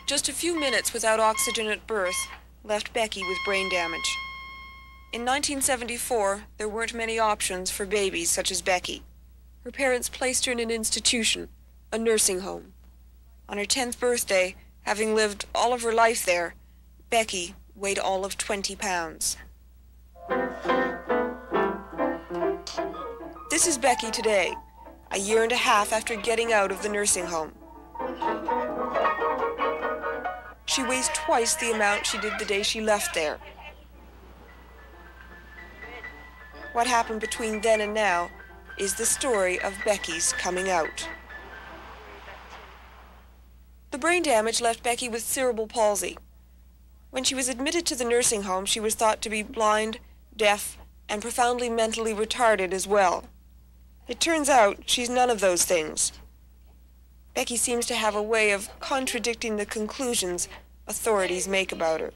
Just a few minutes without oxygen at birth left Becky with brain damage. In 1974, there weren't many options for babies such as Becky. Her parents placed her in an institution, a nursing home. On her 10th birthday, having lived all of her life there, Becky weighed all of 20 pounds. This is Becky today, a year and a half after getting out of the nursing home. She weighs twice the amount she did the day she left there. What happened between then and now is the story of Becky's coming out. The brain damage left Becky with cerebral palsy. When she was admitted to the nursing home, she was thought to be blind, deaf, and profoundly mentally retarded as well. It turns out she's none of those things. Becky seems to have a way of contradicting the conclusions authorities make about her.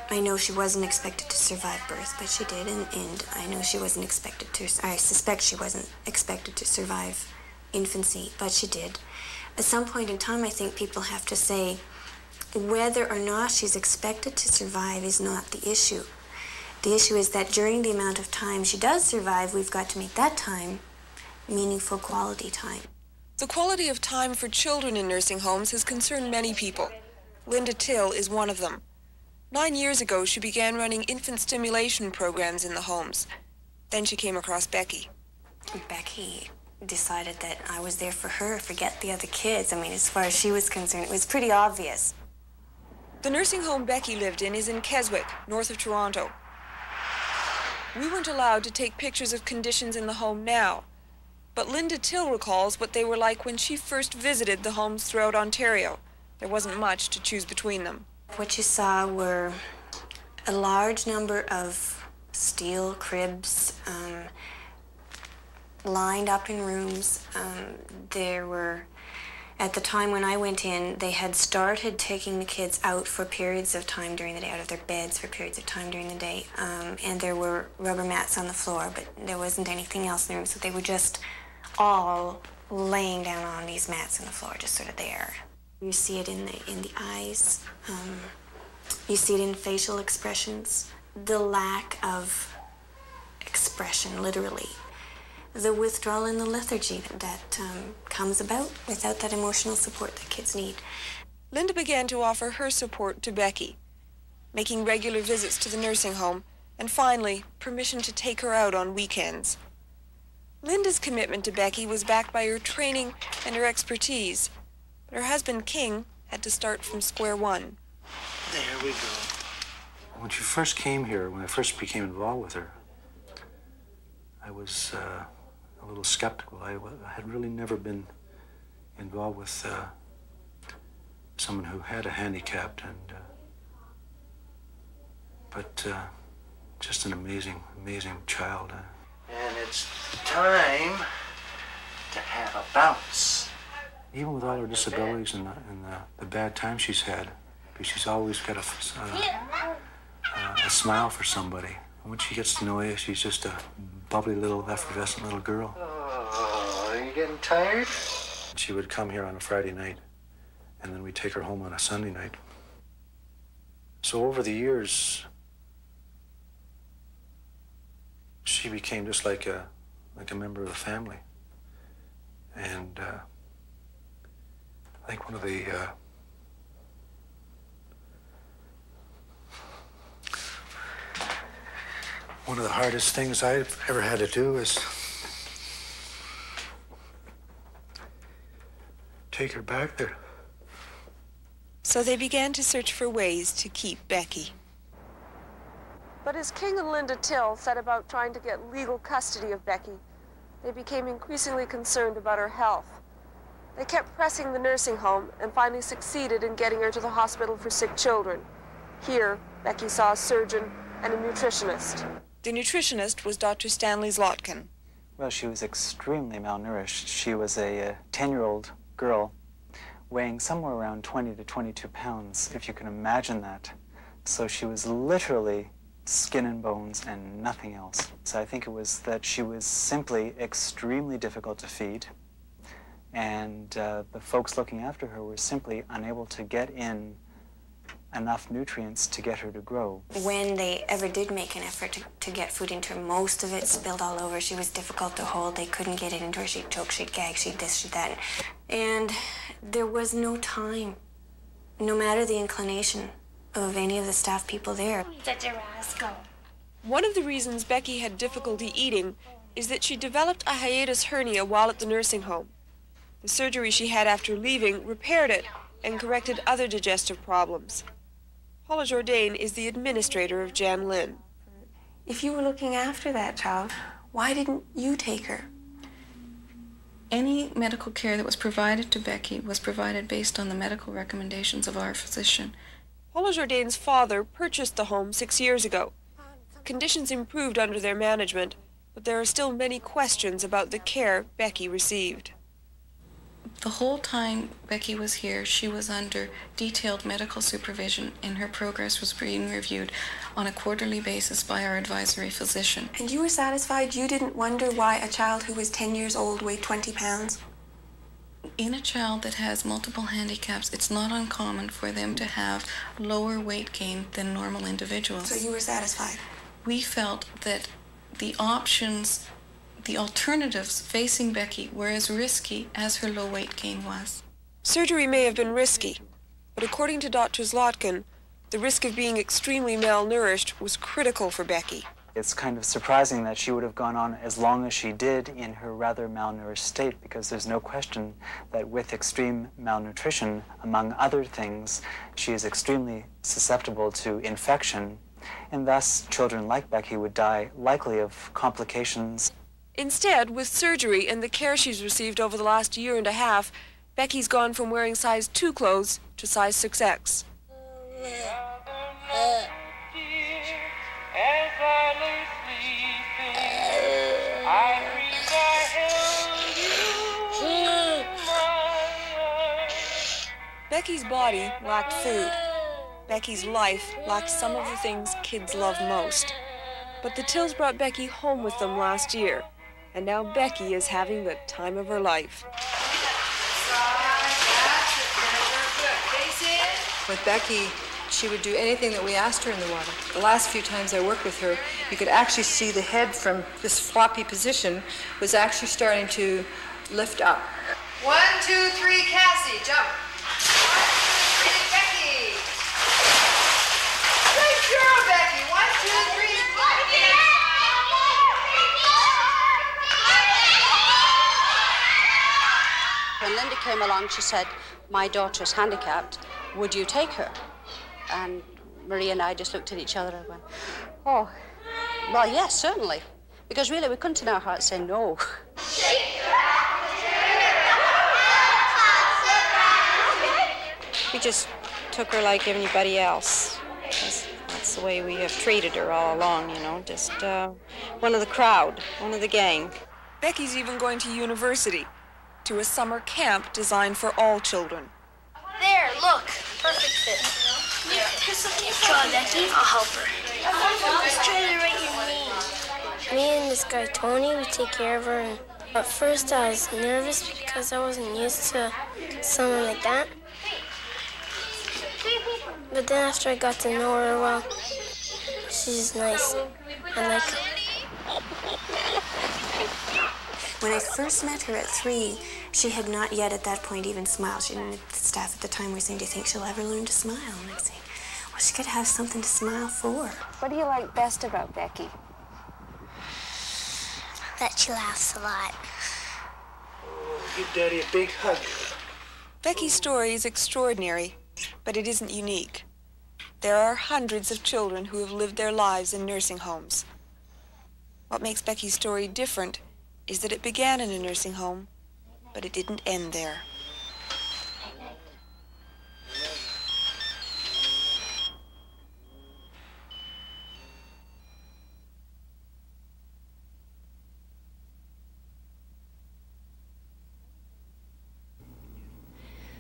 I know she wasn't expected to survive birth, but she did, and I know she wasn't expected to, I suspect she wasn't expected to survive infancy, but she did. At some point in time, I think people have to say whether or not she's expected to survive is not the issue. The issue is that during the amount of time she does survive, we've got to make that time meaningful quality time. The quality of time for children in nursing homes has concerned many people. Linda Till is one of them. 9 years ago, she began running infant stimulation programs in the homes. Then she came across Becky. Becky decided that I was there for her, forget the other kids. I mean, as far as she was concerned, it was pretty obvious. The nursing home Becky lived in is in Keswick, north of Toronto. We weren't allowed to take pictures of conditions in the home now, but Linda Till recalls what they were like when she first visited the homes throughout Ontario. There wasn't much to choose between them. What you saw were a large number of steel cribs lined up in rooms. There were, at the time when I went in, they had started taking the kids out for periods of time during the day, out of their beds for periods of time during the day. And there were rubber mats on the floor, but there wasn't anything else in the room, so they were just all laying down on these mats on the floor, just sort of there. You see it in the eyes. You see it in facial expressions. The lack of expression, literally. The withdrawal in the lethargy that comes about without that emotional support that kids need. Linda began to offer her support to Becky, making regular visits to the nursing home, and finally, permission to take her out on weekends. Linda's commitment to Becky was backed by her training and her expertise. But her husband, King, had to start from square one. There we go. When she first came here, when I first became involved with her, I was a little skeptical. I had really never been involved with someone who had a handicap, but just an amazing, amazing child. And it's time to have a bounce. Even with all her disabilities and the bad time she's had, she's always got a smile for somebody. And when she gets to know you, she's just a bubbly little effervescent little girl. Oh, are you getting tired? She would come here on a Friday night, and then we'd take her home on a Sunday night. So over the years, she became just like a member of the family. And I think one of the hardest things I've ever had to do is take her back there. So they began to search for ways to keep Becky. But as King and Linda Till set about trying to get legal custody of Becky, they became increasingly concerned about her health. They kept pressing the nursing home and finally succeeded in getting her to the hospital for sick children. Here, Becky saw a surgeon and a nutritionist. The nutritionist was Dr. Stanley Zlotkin. Well, she was extremely malnourished. She was a 10-year-old girl weighing somewhere around 20 to 22 pounds, if you can imagine that. So she was literally skin and bones and nothing else. So I think it was that she was simply extremely difficult to feed. And the folks looking after her were simply unable to get in enough nutrients to get her to grow. When they ever did make an effort to get food into her, most of it spilled all over. She was difficult to hold. They couldn't get it into her. She'd choke, she'd gag, she'd this, she'd that. And there was no time, no matter the inclination of any of the staff people there. Such a rascal. One of the reasons Becky had difficulty eating is that she developed a hiatus hernia while at the nursing home. The surgery she had after leaving repaired it and corrected other digestive problems. Paula Jourdain is the administrator of Jan Lynn. If you were looking after that child, why didn't you take her? Any medical care that was provided to Becky was provided based on the medical recommendations of our physician. Paula Jourdain's father purchased the home 6 years ago. Conditions improved under their management, but there are still many questions about the care Becky received. The whole time Becky was here, she was under detailed medical supervision, and her progress was being reviewed on a quarterly basis by our advisory physician. And you were satisfied? You didn't wonder why a child who was 10 years old weighed 20 pounds? In a child that has multiple handicaps, it's not uncommon for them to have lower weight gain than normal individuals. So you were satisfied? We felt that the options, the alternatives facing Becky were as risky as her low weight gain was. Surgery may have been risky, but according to Dr. Zlotkin, the risk of being extremely malnourished was critical for Becky. It's kind of surprising that she would have gone on as long as she did in her rather malnourished state, because there's no question that with extreme malnutrition, among other things, she is extremely susceptible to infection, and thus children like Becky would die likely of complications. Instead, with surgery and the care she's received over the last year and a half, Becky's gone from wearing size 2 clothes to size 6X. Becky's body lacked food. Becky's life lacked some of the things kids love most. But the Tills brought Becky home with them last year, and now Becky is having the time of her life. With Becky, she would do anything that we asked her in the water. The last few times I worked with her, you could actually see the head from this floppy position was actually starting to lift up. 1, 2, 3, Cassie, jump. 1, 2, 3, Becky. Good girl, Becky. 1, 2, 3, Becky. When Linda came along, she said, "My daughter's handicapped. Would you take her?" And Maria and I just looked at each other and went, "Oh, well, yes, certainly." Because really, we couldn't in our hearts say no. We just took her like anybody else. That's the way we have treated her all along, you know, just one of the crowd, one of the gang. Becky's even going to university, to a summer camp designed for all children. There, look. Perfect fit. Draw, Becky. I'll help her. Just try to write your name. Me and this guy, Tony, we take care of her. And at first, I was nervous because I wasn't used to someone like that. But then after I got to know her well, she's nice. I like her. When I first met her at 3, she had not yet at that point even smiled. The staff at the time were saying, "Do you think she'll ever learn to smile?" And I'm saying, well, she's got to have something to smile for. What do you like best about Becky? That she laughs a lot. Give Daddy a big hug. Becky's story is extraordinary, but it isn't unique. There are hundreds of children who have lived their lives in nursing homes. What makes Becky's story different is that it began in a nursing home, but it didn't end there.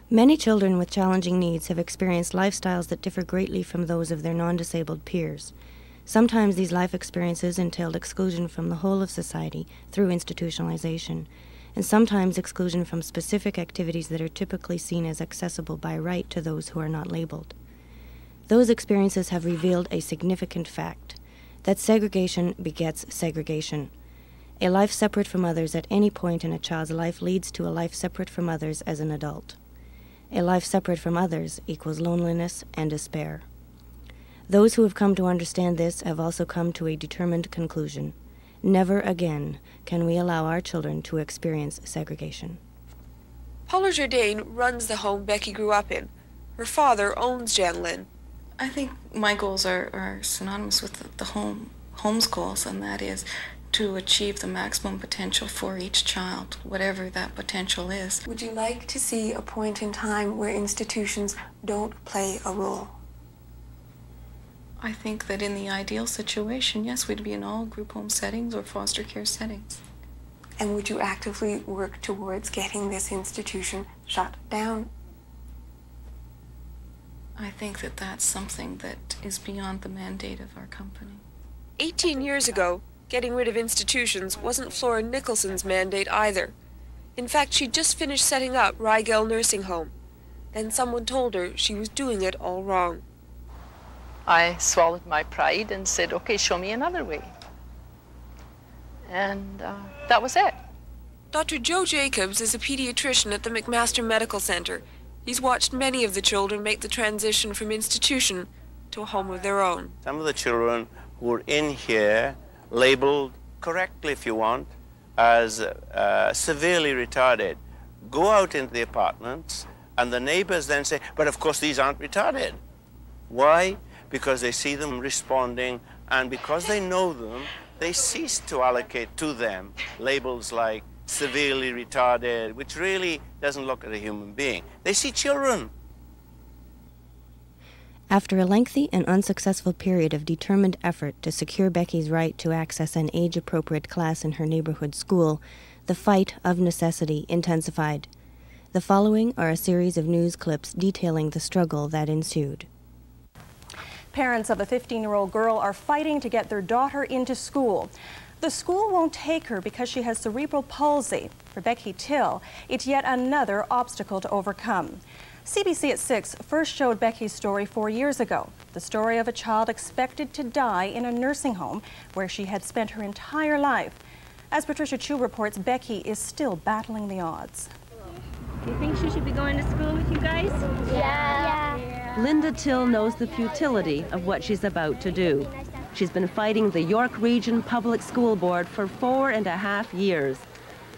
Many children with challenging needs have experienced lifestyles that differ greatly from those of their non-disabled peers. Sometimes these life experiences entailed exclusion from the whole of society through institutionalization, and sometimes exclusion from specific activities that are typically seen as accessible by right to those who are not labeled. Those experiences have revealed a significant fact, that segregation begets segregation. A life separate from others at any point in a child's life leads to a life separate from others as an adult. A life separate from others equals loneliness and despair. Those who have come to understand this have also come to a determined conclusion. Never again can we allow our children to experience segregation. Paula Jourdain runs the home Becky grew up in. Her father owns Jan Lynn. I think my goals are synonymous with the home's goals, and that is to achieve the maximum potential for each child, whatever that potential is. Would you like to see a point in time where institutions don't play a role? I think that in the ideal situation, yes, we'd be in all group home settings or foster care settings. And would you actively work towards getting this institution shut down? I think that that's something that is beyond the mandate of our company. 18 years ago, getting rid of institutions wasn't Flora Nicholson's mandate either. In fact, she'd just finished setting up Rygel Nursing Home. Then someone told her she was doing it all wrong. I swallowed my pride and said, okay, show me another way. And that was it. Dr. Joe Jacobs is a pediatrician at the McMaster Medical Center. He's watched many of the children make the transition from institution to a home of their own. Some of the children who are in here, labeled correctly if you want, as severely retarded, go out into the apartments and the neighbors then say, but of course these aren't retarded. Why? Because they see them responding, and because they know them, they cease to allocate to them labels like severely retarded, which really doesn't look at a human being. They see children. After a lengthy and unsuccessful period of determined effort to secure Becky's right to access an age-appropriate class in her neighborhood school, the fight of necessity intensified. The following are a series of news clips detailing the struggle that ensued. Parents of a 15-year-old girl are fighting to get their daughter into school. The school won't take her because she has cerebral palsy. For Becky Till, it's yet another obstacle to overcome. CBC at 6 first showed Becky's story 4 years ago, the story of a child expected to die in a nursing home where she had spent her entire life. As Patricia Chu reports, Becky is still battling the odds. Do you think she should be going to school with you guys? Yeah. Linda Till knows the futility of what she's about to do. She's been fighting the York Region Public School Board for 4.5 years.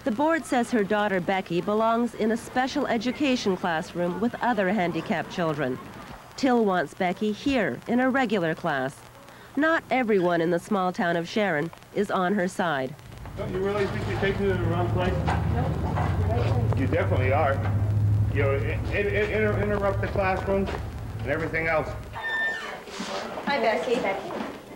The board says her daughter Becky belongs in a special education classroom with other handicapped children. Till wants Becky here in a regular class. Not everyone in the small town of Sharon is on her side. Don't you really think you're taking it to the wrong place? No. You definitely are. You know, interrupt the classrooms and everything else. Hi, Becky.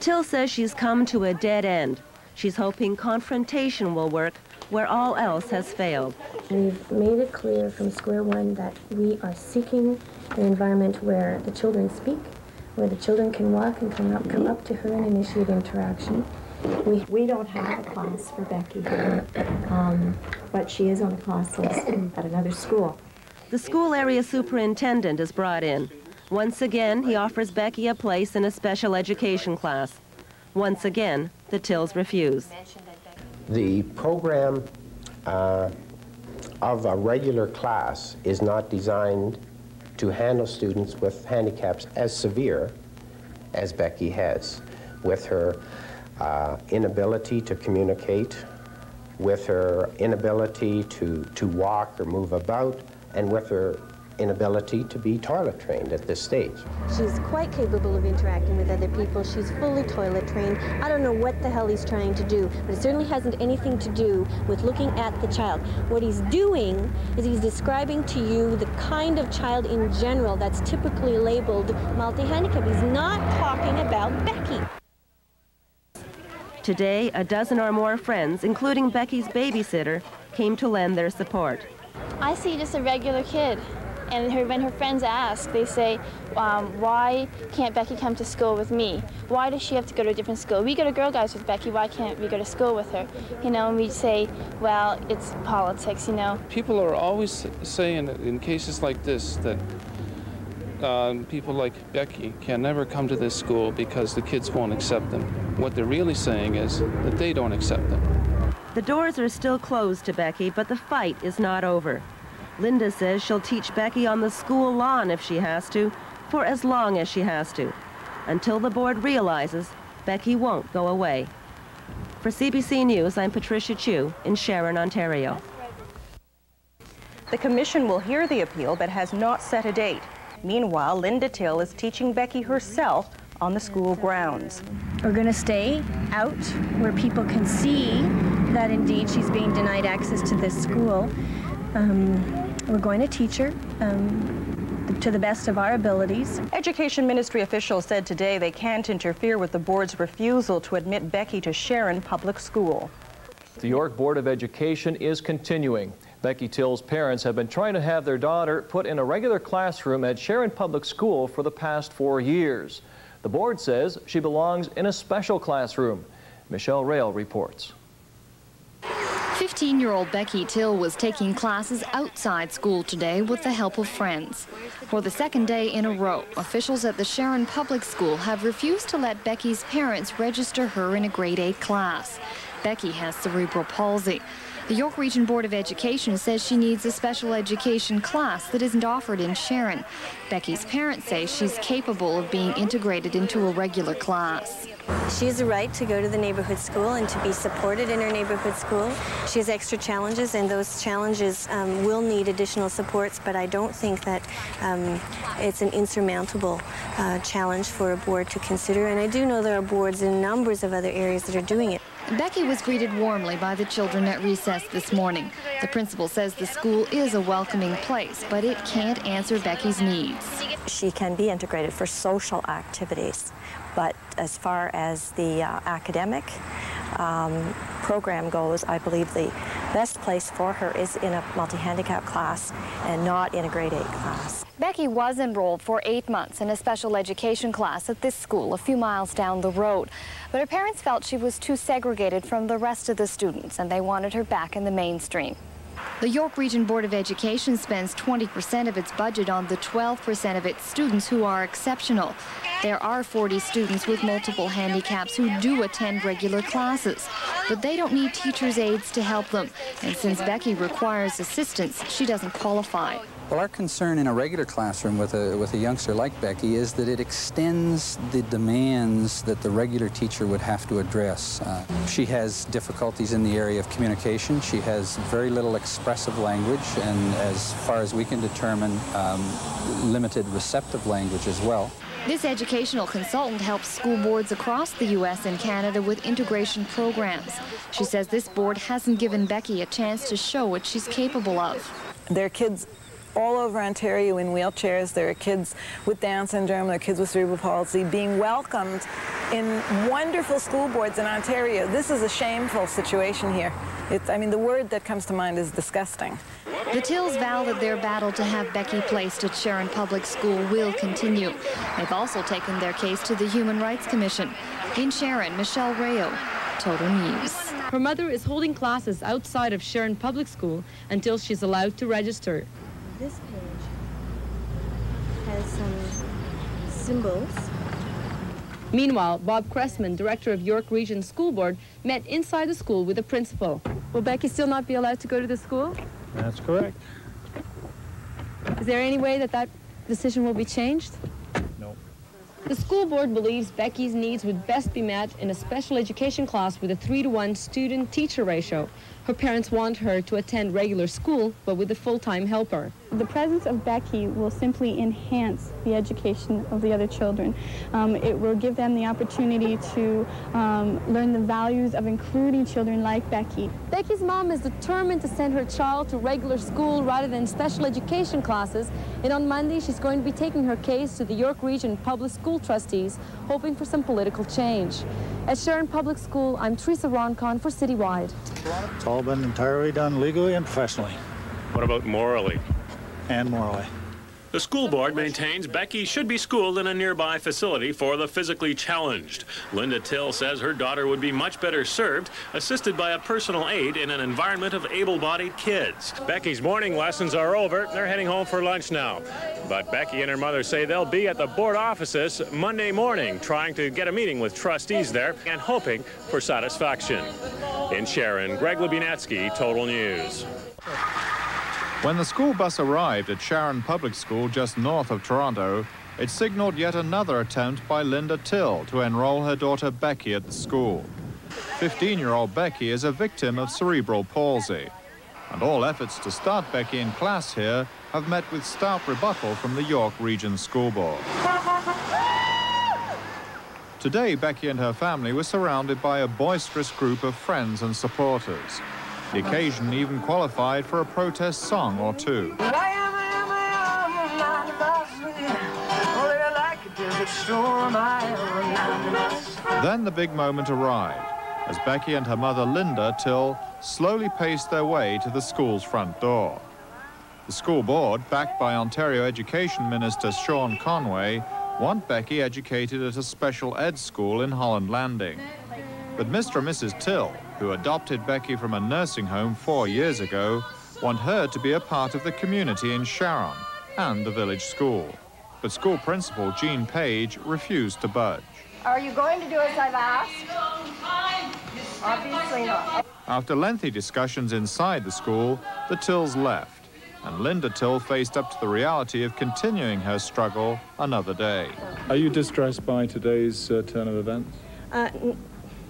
Till says she's come to a dead end. She's hoping confrontation will work where all else has failed. We've made it clear from square one that we are seeking an environment where the children speak, where the children can walk and come up to her and initiate interaction. We don't have a class for Becky here, but she is on a class list at another school. The school area superintendent is brought in. Once again, he offers Becky a place in a special education class. Once again, the Tills refuse. The program of a regular class is not designed to handle students with handicaps as severe as Becky has, with her inability to communicate, with her inability to walk or move about, and with her inability to be toilet trained at this stage. She's quite capable of interacting with other people. She's fully toilet trained. I don't know what the hell he's trying to do, but it certainly hasn't anything to do with looking at the child. What he's doing is he's describing to you the kind of child in general that's typically labeled multi-handicapped. He's not talking about Becky. Today, a dozen or more friends, including Becky's babysitter, came to lend their support. I see just a regular kid. And when her friends ask, they say, why can't Becky come to school with me? Why does she have to go to a different school? We go to Girl Guides with Becky, why can't we go to school with her? You know, and we say, well, it's politics, you know. People are always saying in cases like this that people like Becky can never come to this school because the kids won't accept them. What they're really saying is that they don't accept them. The doors are still closed to Becky, but the fight is not over. Linda says she'll teach Becky on the school lawn if she has to, for as long as she has to, until the board realizes Becky won't go away. For CBC News, I'm Patricia Chu in Sharon, Ontario. The commission will hear the appeal but has not set a date. Meanwhile, Linda Till is teaching Becky herself on the school grounds. We're going to stay out where people can see that indeed she's being denied access to this school. We're going to teach her to the best of our abilities. Education Ministry officials said today they can't interfere with the board's refusal to admit Becky to Sharon Public School. The York Board of Education is continuing. Becky Till's parents have been trying to have their daughter put in a regular classroom at Sharon Public School for the past 4 years. The board says she belongs in a special classroom. Michelle Rail reports. 15-year-old Becky Till was taking classes outside school today with the help of friends. For the second day in a row, officials at the Sharon Public School have refused to let Becky's parents register her in a grade 8 class. Becky has cerebral palsy. The York Region Board of Education says she needs a special education class that isn't offered in Sharon. Becky's parents say she's capable of being integrated into a regular class. She has a right to go to the neighborhood school and to be supported in her neighborhood school. She has extra challenges, and those challenges will need additional supports, but I don't think that it's an insurmountable challenge for a board to consider, and I do know there are boards in numbers of other areas that are doing it. Becky was greeted warmly by the children at recess this morning. The principal says the school is a welcoming place, but it can't answer Becky's needs. She can be integrated for social activities, but as far as the academic program goes, I believe the best place for her is in a multi-handicap class and not in a grade 8 class. Becky was enrolled for 8 months in a special education class at this school a few miles down the road. But her parents felt she was too segregated from the rest of the students, and they wanted her back in the mainstream. The York Region Board of Education spends 20% of its budget on the 12% of its students who are exceptional. There are 40 students with multiple handicaps who do attend regular classes, but they don't need teachers' aides to help them. And since Becky requires assistance, she doesn't qualify. Well, our concern in a regular classroom with a youngster like Becky is that it extends the demands that the regular teacher would have to address. She has difficulties in the area of communication. She has very little expressive language, and as far as we can determine, limited receptive language as well. This educational consultant helps school boards across the U.S. and Canada with integration programs. She says this board hasn't given Becky a chance to show what she's capable of. There are kids all over Ontario in wheelchairs. There are kids with Down syndrome, there are kids with cerebral palsy being welcomed in wonderful school boards in Ontario. This is a shameful situation here. I mean, the word that comes to mind is disgusting. The Tills vow that their battle to have Becky placed at Sharon Public School will continue. They've also taken their case to the Human Rights Commission. In Sharon, Michelle Rayo, Total News. Her mother is holding classes outside of Sharon Public School until she's allowed to register. This page has some symbols. Meanwhile, Bob Cressman, director of York Region School Board, met inside the school with the principal. Will Becky still not be allowed to go to the school? That's correct. Is there any way that that decision will be changed? No. The school board believes Becky's needs would best be met in a special education class with a 3-to-1 student-teacher ratio. Her parents want her to attend regular school, but with a full-time helper. The presence of Becky will simply enhance the education of the other children. It will give them the opportunity to learn the values of including children like Becky. Becky's mom is determined to send her child to regular school rather than special education classes, and on Monday she's going to be taking her case to the York Region Public School Trustees, hoping for some political change. At Sharon Public School, I'm Teresa Roncon for Citywide. It's all been entirely done legally and professionally. What about morally? And morally. The school board maintains Becky should be schooled in a nearby facility for the physically challenged. Linda Till says her daughter would be much better served, assisted by a personal aide in an environment of able-bodied kids. Becky's morning lessons are over. They're heading home for lunch now. But Becky and her mother say they'll be at the board offices Monday morning, trying to get a meeting with trustees there and hoping for satisfaction. In Sharon, Greg Lubinetsky, Total News. When the school bus arrived at Sharon Public School just north of Toronto, it signaled yet another attempt by Linda Till to enroll her daughter Becky at the school. 15-year-old Becky is a victim of cerebral palsy, and all efforts to start Becky in class here have met with stout rebuttal from the York Region School Board. Today, Becky and her family were surrounded by a boisterous group of friends and supporters. The occasion even qualified for a protest song or two. Then the big moment arrived, as Becky and her mother Linda Till slowly paced their way to the school's front door. The school board, backed by Ontario Education Minister Sean Conway, want Becky educated at a special ed school in Holland Landing. But Mr. and Mrs. Till, who adopted Becky from a nursing home 4 years ago, want her to be a part of the community in Sharon and the village school. But school principal Jean Page refused to budge. Are you going to do as I've asked? Obviously not. After lengthy discussions inside the school, the Tills left, and Linda Till faced up to the reality of continuing her struggle another day. Are you distressed by today's turn of events?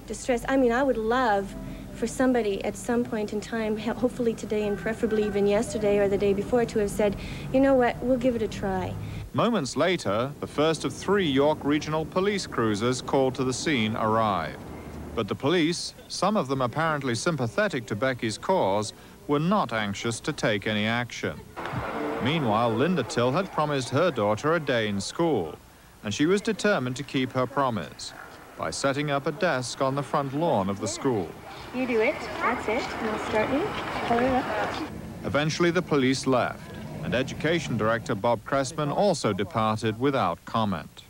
Distress. I mean, I would love for somebody at some point in time, hopefully today and preferably even yesterday or the day before, to have said, you know what, we'll give it a try. Moments later, the first of 3 York Regional Police cruisers called to the scene arrived. But the police, some of them apparently sympathetic to Becky's cause, were not anxious to take any action. Meanwhile, Linda Till had promised her daughter a day in school, and she was determined to keep her promise by setting up a desk on the front lawn of the school. You do it. That's it. We'll start you. Color it up. Eventually, the police left, and Education Director Bob Cressman also departed without comment.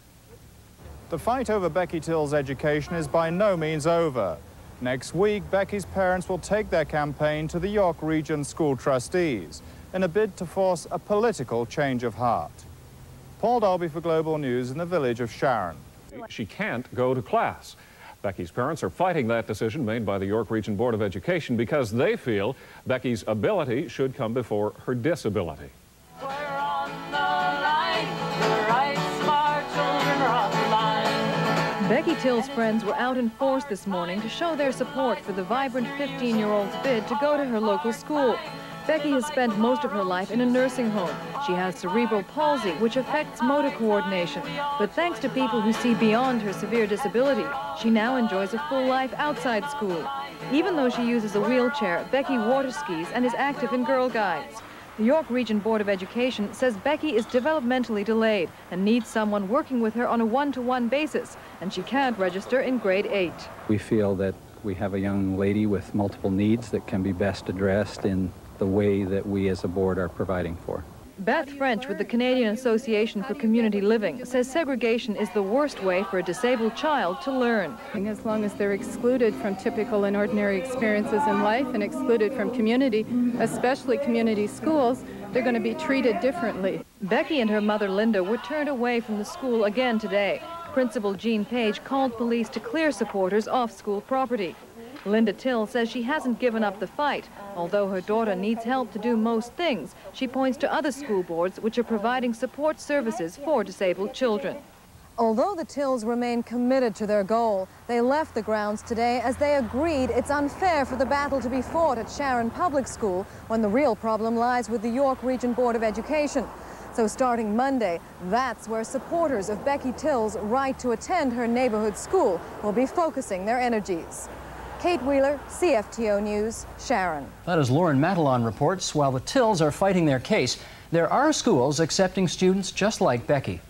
The fight over Becky Till's education is by no means over. Next week, Becky's parents will take their campaign to the York Region School Trustees in a bid to force a political change of heart. Paul Dolby for Global News in the village of Sharon. She can't go to class. Becky's parents are fighting that decision made by the York Region Board of Education because they feel Becky's ability should come before her disability. Becky Till's friends were out in force this morning to show their support for the vibrant 15-year-old's bid to go to her local school. Becky has spent most of her life in a nursing home. She has cerebral palsy, which affects motor coordination. But thanks to people who see beyond her severe disability, she now enjoys a full life outside school. Even though she uses a wheelchair, Becky water skis and is active in Girl Guides. The York Region Board of Education says Becky is developmentally delayed and needs someone working with her on a one-to-one basis, and she can't register in grade 8. We feel that we have a young lady with multiple needs that can be best addressed in the way that we as a board are providing for. Beth French with the Canadian Association for Community Living says segregation is the worst way for a disabled child to learn. As long as they're excluded from typical and ordinary experiences in life and excluded from community, especially community schools, they're going to be treated differently. Becky and her mother Linda were turned away from the school again today. Principal Jean Page called police to clear supporters off school property. Linda Till says she hasn't given up the fight. Although her daughter needs help to do most things, she points to other school boards which are providing support services for disabled children. Although the Tills remain committed to their goal, they left the grounds today as they agreed it's unfair for the battle to be fought at Sharon Public School when the real problem lies with the York Region Board of Education. So starting Monday, that's where supporters of Becky Till's right to attend her neighborhood school will be focusing their energies. Kate Wheeler, CFTO News, Sharon. That is Lauren Matalon reports. While the Tills are fighting their case, there are schools accepting students just like Becky.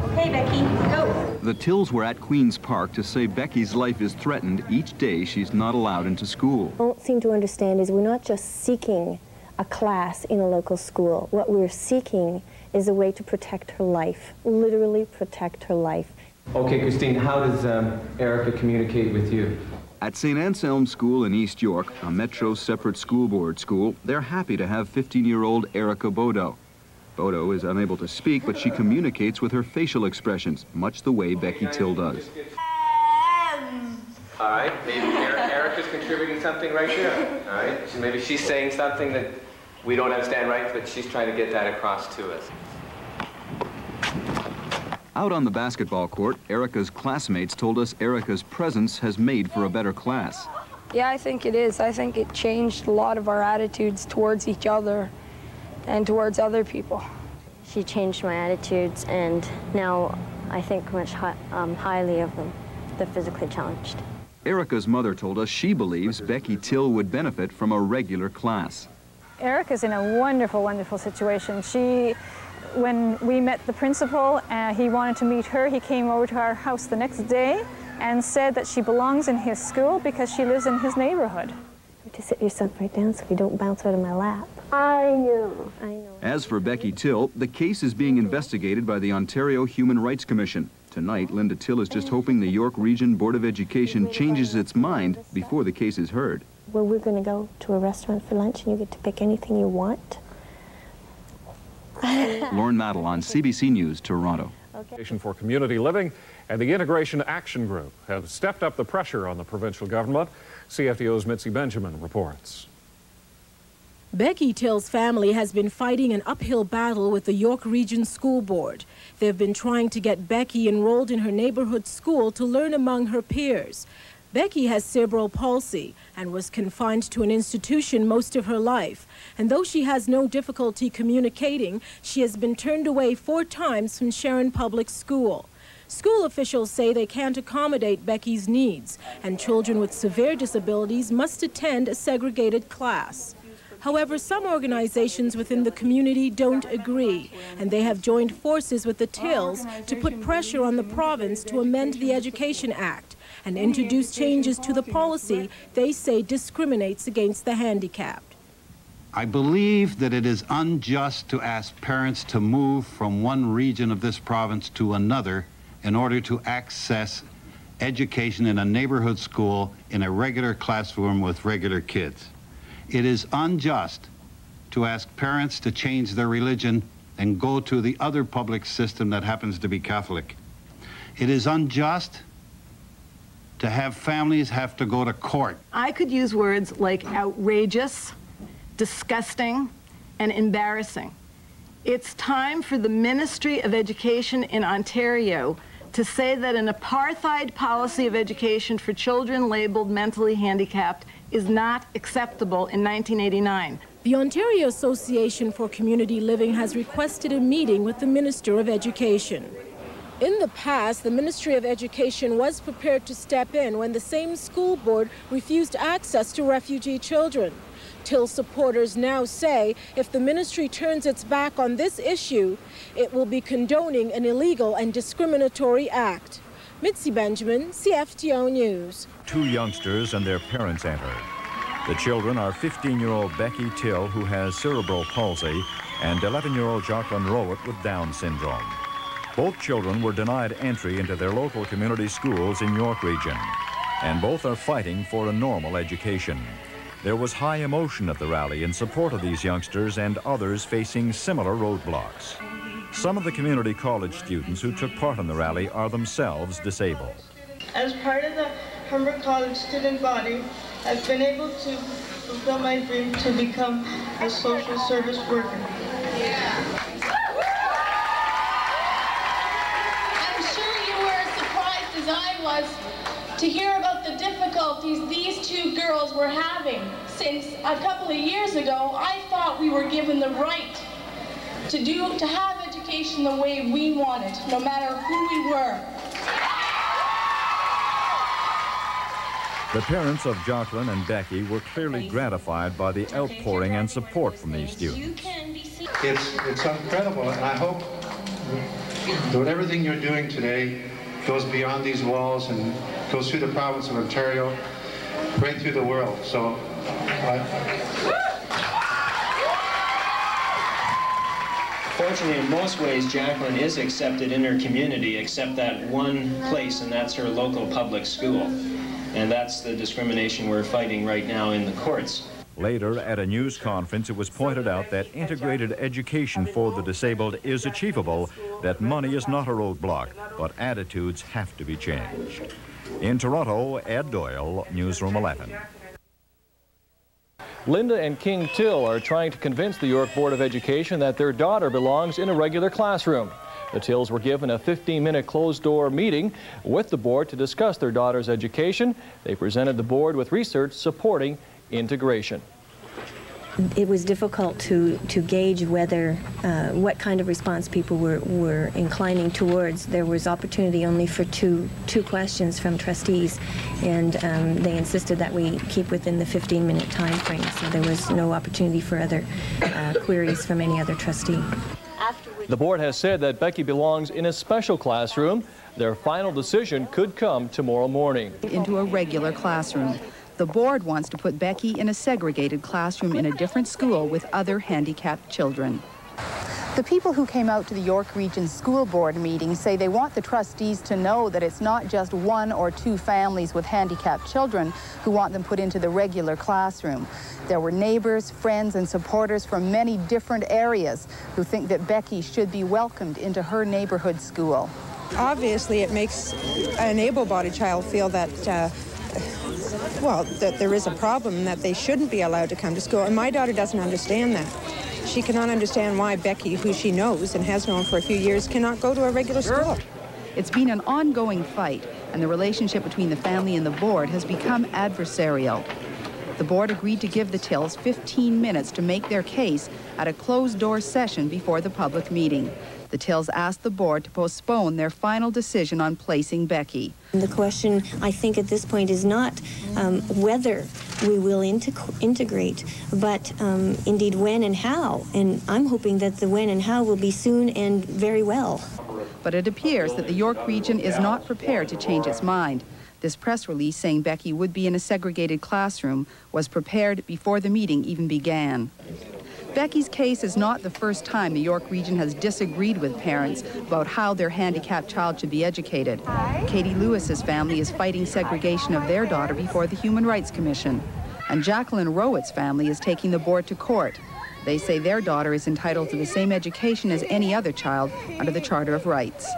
Okay, Becky, go. The Tills were at Queen's Park to say Becky's life is threatened each day she's not allowed into school. What I don't seem to understand is we're not just seeking a class in a local school. What we're seeking is a way to protect her life, literally protect her life. Okay, Christine, how does Erica communicate with you? At St. Anselm's School in East York, a Metro separate school board school, they're happy to have 15-year-old Erica Bodo. Bodo is unable to speak, but she communicates with her facial expressions, much the way Becky Till does. All right, maybe Erica's contributing something right there. All right, maybe she's saying something that we don't understand right, but she's trying to get that across to us. Out on the basketball court, Erica's classmates told us Erica's presence has made for a better class. Yeah, I think it is. I think it changed a lot of our attitudes towards each other and towards other people. She changed my attitudes, and now I think much highly of them, the physically challenged. Erica's mother told us she believes Becky Till would benefit from a regular class. Erica's in a wonderful, wonderful situation. When we met the principal, he wanted to meet her. He came over to our house the next day and said that she belongs in his school because she lives in his neighborhood. To sit yourself right down so you don't bounce out of my lap. I know. As for Becky Till, the case is being investigated by the Ontario Human Rights Commission. Tonight, Linda Till is just hoping the York Region Board of Education changes its mind before the case is heard. Well, we're going to go to a restaurant for lunch and you get to pick anything you want. Lauren Maddle on CBC News, Toronto. Education for Community Living and the Integration Action Group have stepped up the pressure on the provincial government. CFTO's Mitzi Benjamin reports. Becky Till's family has been fighting an uphill battle with the York Region School Board. They've been trying to get Becky enrolled in her neighborhood school to learn among her peers. Becky has cerebral palsy and was confined to an institution most of her life. And though she has no difficulty communicating, she has been turned away 4 times from Sharon Public School. School officials say they can't accommodate Becky's needs, and children with severe disabilities must attend a segregated class. However, some organizations within the community don't agree, and they have joined forces with the Tills to put pressure on the province to amend the Education Act and introduce changes to the policy they say discriminates against the handicapped. I believe that it is unjust to ask parents to move from one region of this province to another in order to access education in a neighborhood school in a regular classroom with regular kids. It is unjust to ask parents to change their religion and go to the other public system that happens to be Catholic. It is unjust to have families have to go to court. I could use words like outrageous, disgusting, and embarrassing. It's time for the Ministry of Education in Ontario to say that an apartheid policy of education for children labeled mentally handicapped is not acceptable in 1989. The Ontario Association for Community Living has requested a meeting with the Minister of Education. In the past, the Ministry of Education was prepared to step in when the same school board refused access to refugee children. Till supporters now say if the ministry turns its back on this issue, it will be condoning an illegal and discriminatory act. Mitzi Benjamin, CFTO News. 2 youngsters and their parents enter. The children are 15-year-old Becky Till, who has cerebral palsy, and 11-year-old Jacqueline Rowett with Down syndrome. Both children were denied entry into their local community schools in York Region, and both are fighting for a normal education. There was high emotion at the rally in support of these youngsters and others facing similar roadblocks. Some of the community college students who took part in the rally are themselves disabled. As part of the Humber College student body, I've been able to fulfill my dream to become a social service worker. I'm sure you were as surprised as I was to hear about the difficulties these 2 girls were having. Since a couple of years ago, I thought we were given the right to have education the way we wanted, no matter who we were. The parents of Jacqueline and Becky were clearly gratified by the outpouring and support from these students. It's incredible, and I hope that everything you're doing today goes beyond these walls and goes through the province of Ontario, right through the world. So Fortunately, in most ways, Jacqueline is accepted in her community, except that one place, and that's her local public school. And that's the discrimination we're fighting right now in the courts. Later, at a news conference, it was pointed out that integrated education for the disabled is achievable, that money is not a roadblock, but attitudes have to be changed. In Toronto, Ed Doyle, Newsroom 11. Linda and King Till are trying to convince the York Board of Education that their daughter belongs in a regular classroom. The Tills were given a 15-minute closed-door meeting with the board to discuss their daughter's education. They presented the board with research supporting integration. It was difficult to gauge whether, what kind of response people were inclining towards. There was opportunity only for two questions from trustees, and they insisted that we keep within the 15-minute time frame, so there was no opportunity for other queries from any other trustee. The board has said that Becky belongs in a special classroom. Their final decision could come tomorrow morning. Into a regular classroom. The board wants to put Becky in a segregated classroom in a different school with other handicapped children. The people who came out to the York Region School Board meeting say they want the trustees to know that it's not just one or two families with handicapped children who want them put into the regular classroom. There were neighbors, friends, and supporters from many different areas who think that Becky should be welcomed into her neighborhood school. Obviously, it makes an able-bodied child feel that that there is a problem and that they shouldn't be allowed to come to school. And my daughter doesn't understand that. She cannot understand why Becky, who she knows and has known for a few years, cannot go to a regular school. It's been an ongoing fight, and the relationship between the family and the board has become adversarial. The board agreed to give the Tills 15 minutes to make their case at a closed-door session before the public meeting. The Tills asked the board to postpone their final decision on placing Becky. The question, I think, at this point is not whether we will integrate, but indeed when and how. And I'm hoping that the when and how will be soon and very well. But it appears that the York region is not prepared to change its mind. This press release saying Becky would be in a segregated classroom was prepared before the meeting even began. Becky's case is not the first time the York region has disagreed with parents about how their handicapped child should be educated. Katie Lewis's family is fighting segregation of their daughter before the Human Rights Commission. And Jacqueline Rowett's family is taking the board to court. They say their daughter is entitled to the same education as any other child under the Charter of Rights.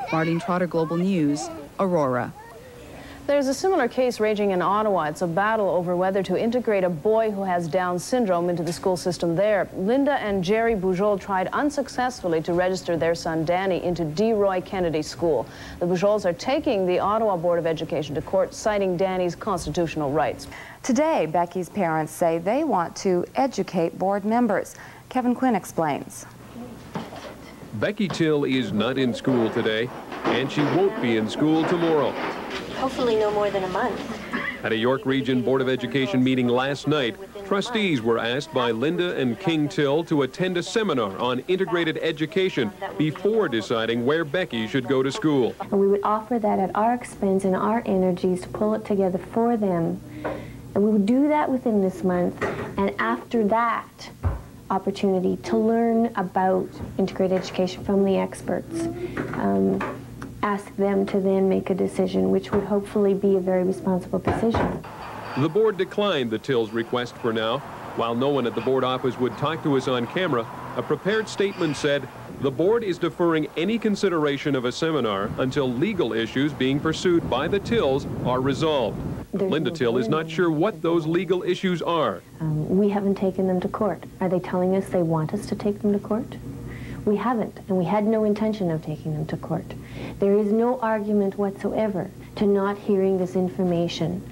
Marlene Trotter, Global News, Aurora. There's a similar case raging in Ottawa. It's a battle over whether to integrate a boy who has Down syndrome into the school system there. Linda and Jerry Boujol tried unsuccessfully to register their son Danny into D. Roy Kennedy School. The Boujols are taking the Ottawa Board of Education to court, citing Danny's constitutional rights. Today, Becky's parents say they want to educate board members. Kevin Quinn explains. Becky Till is not in school today, and she won't be in school tomorrow. Hopefully no more than a month. At a York Region Board of Education meeting last night, trustees were asked by Linda and King Till to attend a seminar on integrated education before deciding where Becky should go to school. And we would offer that at our expense and our energies to pull it together for them. And we would do that within this month. And after that opportunity to learn about integrated education from the experts, ask them to then make a decision, which would hopefully be a very responsible decision. The board declined the Tills' request for now. While no one at the board office would talk to us on camera, a prepared statement said, the board is deferring any consideration of a seminar until legal issues being pursued by the Tills are resolved. Linda Till is not sure what those legal issues are. We haven't taken them to court. Are they telling us they want us to take them to court? We haven't, and we had no intention of taking them to court. There is no argument whatsoever to not hearing this information.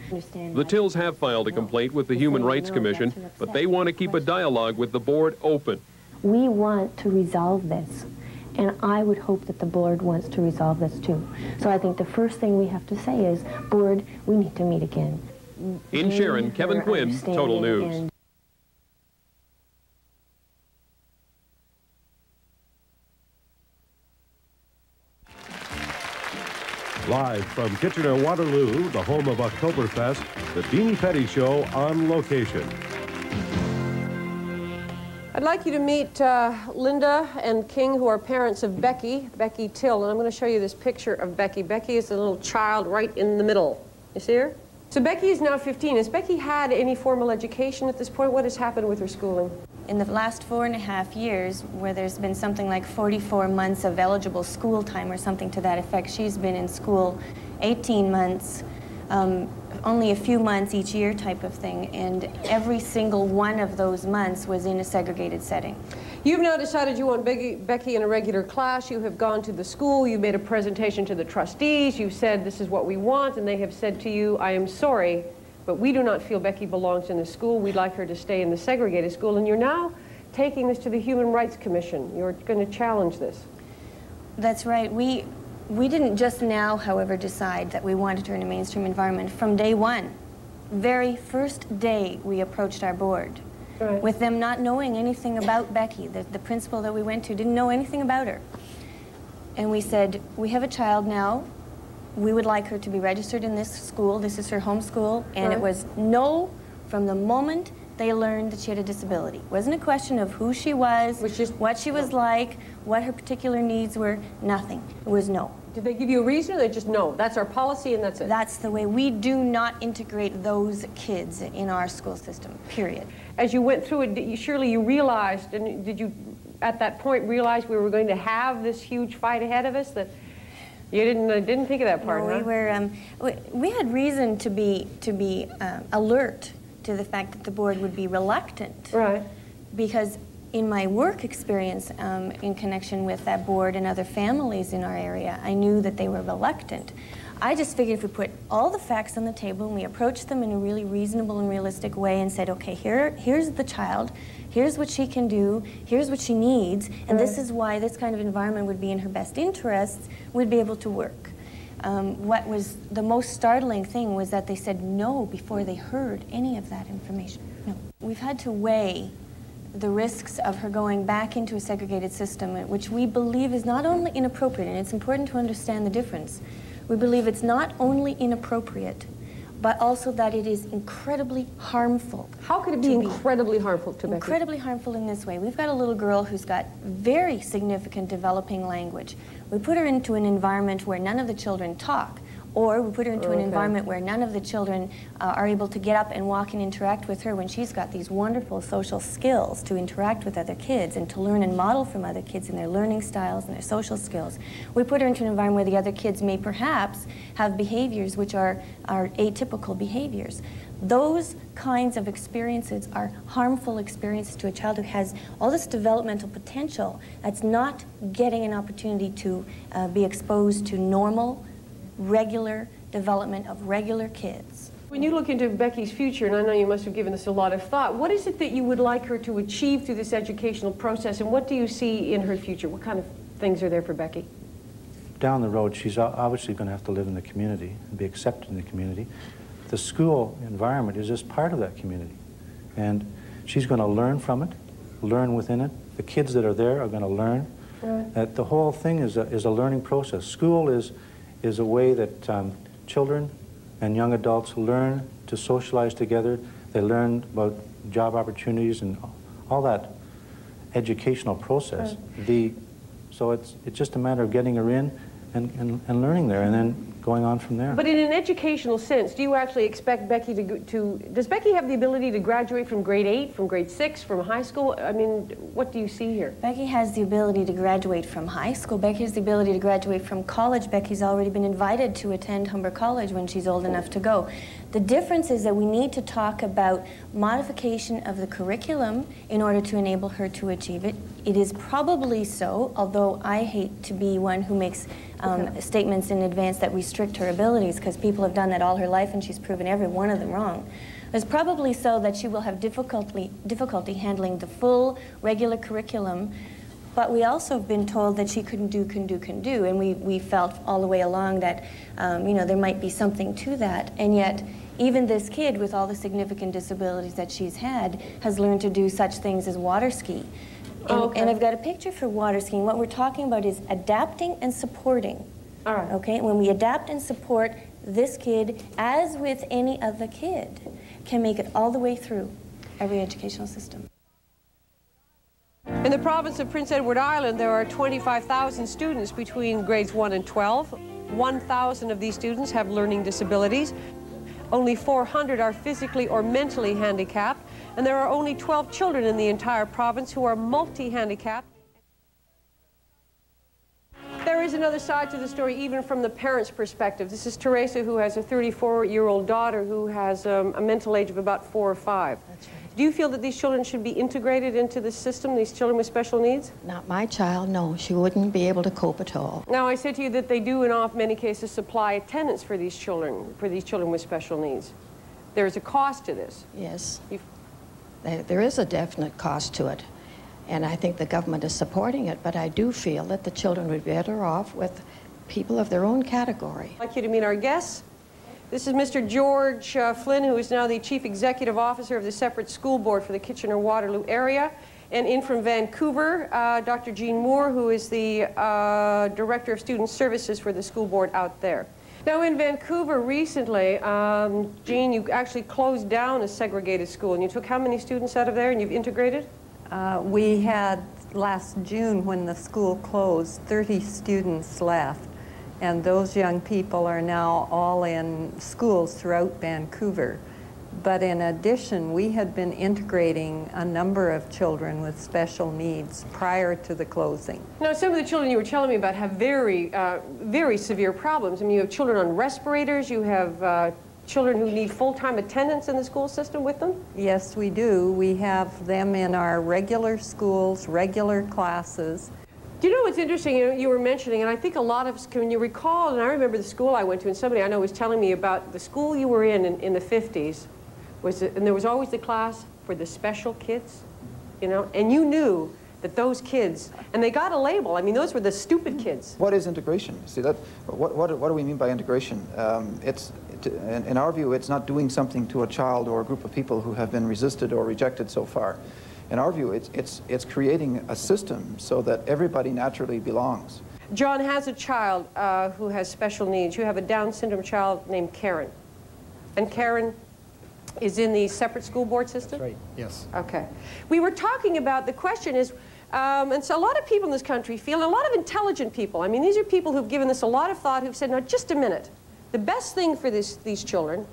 The Tills have filed a complaint with the Human Rights Commission, but they want to keep a dialogue with the board open. We want to resolve this, and I would hope that the board wants to resolve this too. So I think the first thing we have to say is, board, we need to meet again. In Sharon, Kevin Quinn, Total News. Live from Kitchener-Waterloo, the home of Oktoberfest, the Deanie Petty Show on location. I'd like you to meet Linda and King, who are parents of Becky Till, and I'm going to show you this picture of Becky. Becky is the little child right in the middle. You see her? So Becky is now 15. Has Becky had any formal education at this point? What has happened with her schooling? In the last 4.5 years, where there's been something like 44 months of eligible school time or something to that effect, she's been in school 18 months, only a few months each year type of thing, and every single one of those months was in a segregated setting. You've now decided you want Becky in a regular class. You have gone to the school. You made a presentation to the trustees. You've said this is what we want, and they have said to you, I am sorry, but we do not feel Becky belongs in the school. We'd like her to stay in the segregated school. And you're now taking this to the Human Rights Commission. You're going to challenge this. That's right. We didn't just now, however, decide that we wanted her in a mainstream environment. From day one, very first day, we approached our board. Right. With them not knowing anything about Becky. The principal that we went to didn't know anything about her. And we said, we have a child now. We would like her to be registered in this school. This is her home school. And It was no from the moment they learned that she had a disability. It wasn't a question of who she was, what she was like, what her particular needs were, nothing. It was no. Did they give you a reason, or they just no? That's our policy and that's it? That's the way. We do not integrate those kids in our school system, period. As you went through it, surely you realized, and did you at that point realize we were going to have this huge fight ahead of us? That you didn't think of that part, no, huh? We had reason to be alert to the fact that the board would be reluctant. Right. Because in my work experience in connection with that board and other families in our area, I knew that they were reluctant. I just figured if we put all the facts on the table and we approached them in a really reasonable and realistic way and said, okay, here's the child, here's what she can do, here's what she needs, and this is why this kind of environment would be in her best interests, we'd be able to work. What was the most startling thing was that they said no before they heard any of that information. No. We've had to weigh the risks of her going back into a segregated system, which we believe is not only inappropriate, and it's important to understand the difference. We believe it's not only inappropriate, but also that it is incredibly harmful. How could it be incredibly harmful to Becky? Incredibly harmful in this way. We've got a little girl who's got very significant developing language. We put her into an environment where none of the children talk, or we put her into an environment where none of the children are able to get up and walk and interact with her when she's got these wonderful social skills to interact with other kids and to learn and model from other kids in their learning styles and their social skills. We put her into an environment where the other kids may perhaps have behaviors which are atypical behaviors. Those kinds of experiences are harmful experiences to a child who has all this developmental potential that's not getting an opportunity to be exposed to normal, regular development of regular kids. When you look into Becky's future, and I know you must have given this a lot of thought, what is it that you would like her to achieve through this educational process, and what do you see in her future? What kind of things are there for Becky? Down the road, she's obviously going to have to live in the community and be accepted in the community. The school environment is just part of that community, and she's going to learn from it, learn within it. The kids that are there are going to learn. That the whole thing is a learning process. School is a way that children and young adults learn to socialize together. They learn about job opportunities and all that educational process. So it's just a matter of getting her in and learning there, and then going on from there. But in an educational sense, do you actually expect Becky does Becky have the ability to graduate from grade 8, from grade 6, from high school? I mean, what do you see here? Becky has the ability to graduate from high school. Becky has the ability to graduate from college. Becky's already been invited to attend Humber College when she's old enough to go. The difference is that we need to talk about modification of the curriculum in order to enable her to achieve it. It is probably so, although I hate to be one who makes statements in advance that restrict her abilities, because people have done that all her life and she's proven every one of them wrong. It's probably so that she will have difficulty handling the full regular curriculum, but we also have been told that she can do, and we felt all the way along that you know, there might be something to that, and yet even this kid with all the significant disabilities that she's had has learned to do such things as water ski. And I've got a picture for water skiing. What we're talking about is adapting and supporting. All right. Okay, when we adapt and support, this kid, as with any other kid, can make it all the way through every educational system. In the province of Prince Edward Island, there are 25,000 students between grades 1 and 12. 1,000 of these students have learning disabilities. Only 400 are physically or mentally handicapped, and there are only 12 children in the entire province who are multi-handicapped. There is another side to the story, even from the parents' perspective. This is Teresa, who has a 34-year-old daughter who has a mental age of about 4 or 5. That's right. Do you feel that these children should be integrated into the system, these children with special needs? Not my child, no. She wouldn't be able to cope at all. Now, I said to you that they do, in many cases, supply attendants for these children with special needs. There's a cost to this. Yes. There is a definite cost to it. And I think the government is supporting it, but I do feel that the children would be better off with people of their own category. I'd like you to meet our guests. This is Mr. George Flynn, who is now the Chief Executive Officer of the separate school board for the Kitchener-Waterloo area. And in from Vancouver, Dr. Jean Moore, who is the Director of Student Services for the school board out there. Now, in Vancouver recently, Jean, you actually closed down a segregated school, and you took how many students out of there, and you've integrated? We had last June, when the school closed, 30 students left, and those young people are now all in schools throughout Vancouver. But in addition, we had been integrating a number of children with special needs prior to the closing. Now, some of the children you were telling me about have very, very severe problems. I mean, you have children on respirators, you have children who need full-time attendance in the school system with them? Yes, we do. We have them in our regular schools, regular classes. Do you know what's interesting? You were mentioning, and I think a lot of us, can you recall, and I remember the school I went to, and somebody I know was telling me about the school you were in the 50s, and there was always the class for the special kids, you know, and you knew that those kids, and they got a label. I mean, those were the stupid kids. What is integration? See, what do we mean by integration? In our view, it's not doing something to a child or a group of people who have been resisted or rejected so far. In our view, it's creating a system so that everybody naturally belongs. John has a child who has special needs. You have a Down syndrome child named Karen. And Karen is in the separate school board system? That's right, yes. Okay. We were talking about, the question is, and so a lot of people in this country feel, and a lot of intelligent people, I mean, these are people who've given this a lot of thought, who've said, no, just a minute. The best thing for these children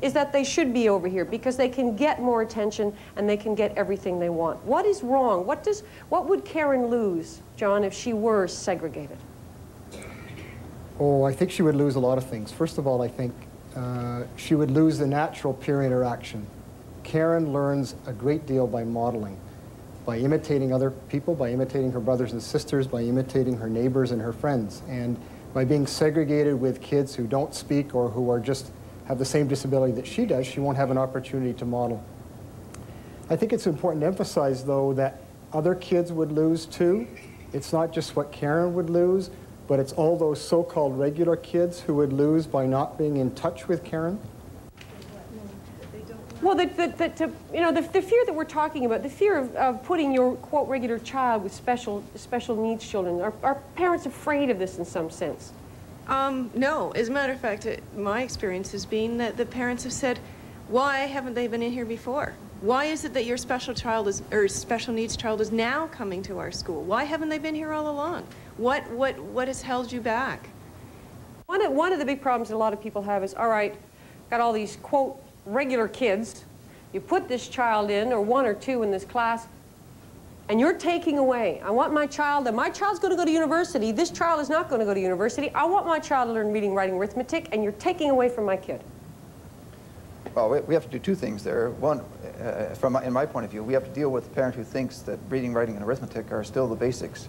is that they should be over here because they can get more attention and they can get everything they want. What is wrong? What would Karen lose, John, if she were segregated? Oh, I think she would lose a lot of things. First of all, I think she would lose the natural peer interaction. Karen learns a great deal by modeling, by imitating other people, by imitating her brothers and sisters, by imitating her neighbors and her friends. And by being segregated with kids who don't speak or who are just have the same disability that she does, she won't have an opportunity to model. I think it's important to emphasize, though, that other kids would lose too. It's not just what Karen would lose, but it's all those so-called regular kids who would lose by not being in touch with Karen. Well, the fear that we're talking about, the fear of putting your, quote, regular child with special needs children, are parents afraid of this in some sense? No. As a matter of fact, my experience has been that the parents have said, why haven't they been in here before? Why is it that your special needs child is now coming to our school? Why haven't they been here all along? What has held you back? One of the big problems that a lot of people have is, all right, got all these, quote, regular kids, you put this child in, or one or two in this class, and you're taking away. I want my child, and my child's going to go to university. This child is not going to go to university. I want my child to learn reading, writing, arithmetic, and you're taking away from my kid. Well, we have to do two things there. One, in my point of view, we have to deal with the parent who thinks that reading, writing, and arithmetic are still the basics.